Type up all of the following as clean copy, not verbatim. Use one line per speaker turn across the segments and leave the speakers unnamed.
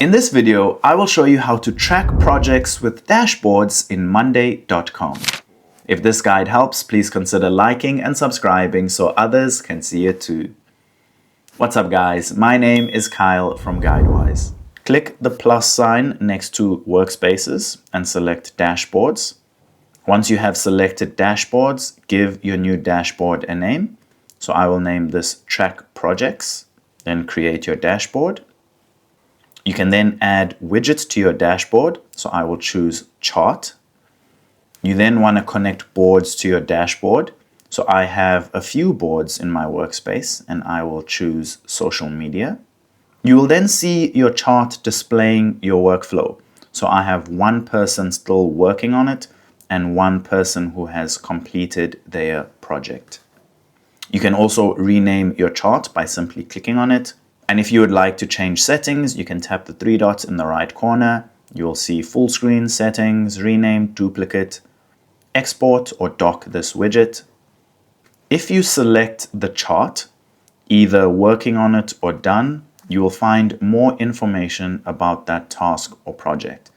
In this video, I will show you how to track projects with dashboards in monday.com. If this guide helps, please consider liking and subscribing so others can see it too. What's up guys, my name is Kyle from GuideWise. Click the plus sign next to workspaces and select dashboards. Once you have selected dashboards, give your new dashboard a name. So I will name this track projects, then create your dashboard. You can then add widgets to your dashboard. So I will choose chart. You then want to connect boards to your dashboard. So I have a few boards in my workspace and I will choose social media. You will then see your chart displaying your workflow. So I have one person still working on it and one person who has completed their project. You can also rename your chart by simply clicking on it. And if you would like to change settings, you can tap the three dots in the right corner. You will see full screen, settings, rename, duplicate, export or dock this widget. If you select the chart, either working on it or done, you will find more information about that task or project.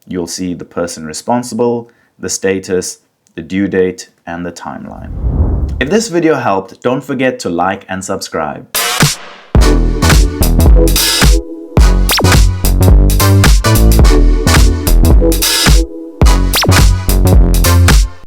You'll see the person responsible, the status, the due date, and the timeline. If this video helped, don't forget to like and subscribe.